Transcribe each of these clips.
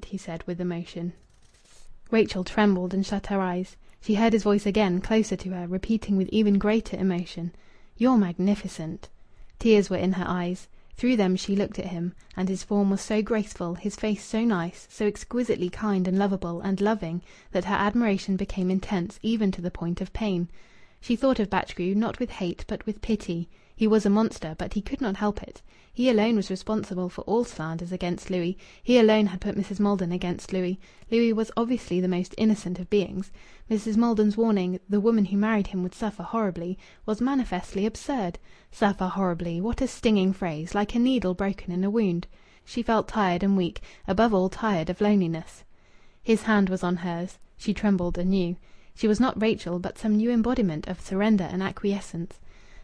he said with emotion. Rachel trembled and shut her eyes. She heard his voice again, closer to her, repeating with even greater emotion, "You're magnificent." Tears were in her eyes. Through them she looked at him, and his form was so graceful, his face so nice, so exquisitely kind and lovable and loving, that her admiration became intense, even to the point of pain. She thought of Batchgrew, not with hate, but with pity. He was a monster, but he could not help it. He alone was responsible for all slanders against Louis. He alone had put Mrs. Maldon against Louis. Louis was obviously the most innocent of beings. Mrs. Maldon's warning, "The woman who married him would suffer horribly," was manifestly absurd. Suffer horribly! What a stinging phrase, like a needle broken in a wound. She felt tired and weak, above all tired of loneliness. His hand was on hers. She trembled anew. She was not Rachel, but some new embodiment of surrender and acquiescence.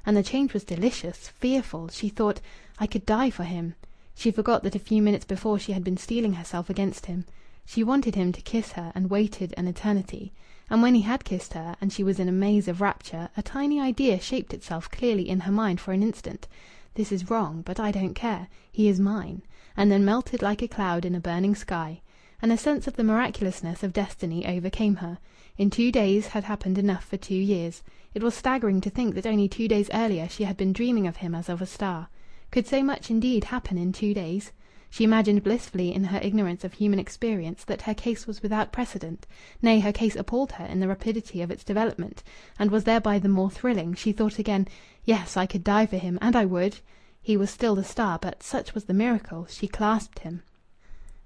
And the change was delicious, fearful. She thought, "I could die for him." She forgot that a few minutes before she had been steeling herself against him. She wanted him to kiss her, and waited an eternity. And when he had kissed her, and she was in a maze of rapture, a tiny idea shaped itself clearly in her mind for an instant. "This is wrong, but I don't care. He is mine." And then melted like a cloud in a burning sky. And a sense of the miraculousness of destiny overcame her. In 2 days had happened enough for 2 years. It was staggering to think that only 2 days earlier she had been dreaming of him as of a star. Could so much indeed happen in 2 days? She imagined blissfully in her ignorance of human experience that her case was without precedent. Nay, her case appalled her in the rapidity of its development, and was thereby the more thrilling. She thought again, "Yes, I could die for him, and I would." He was still the star, but such was the miracle, she clasped him.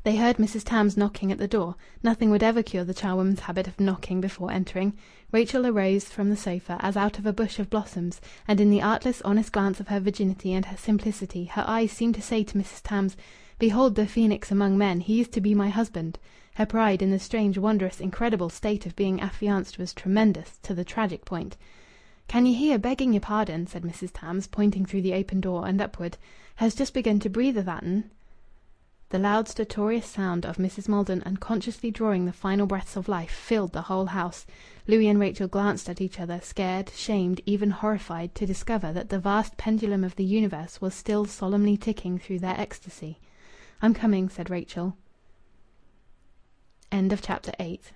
They heard Mrs. Tams knocking at the door. Nothing would ever cure the charwoman's habit of knocking before entering. Rachel arose from the sofa as out of a bush of blossoms, and in the artless, honest glance of her virginity and her simplicity her eyes seemed to say to Mrs. Tams, "Behold the phoenix among men. He is to be my husband." Her pride in the strange, wondrous, incredible state of being affianced was tremendous, to the tragic point. "Can ye hear, begging your pardon," said Mrs. Tams, pointing through the open door and upward. "Her's just begun to breathe o' that'n." The loud, stertorous sound of Mrs. Maldon unconsciously drawing the final breaths of life filled the whole house. Louis and Rachel glanced at each other, scared, shamed, even horrified, to discover that the vast pendulum of the universe was still solemnly ticking through their ecstasy. "I'm coming," said Rachel. End of chapter 8.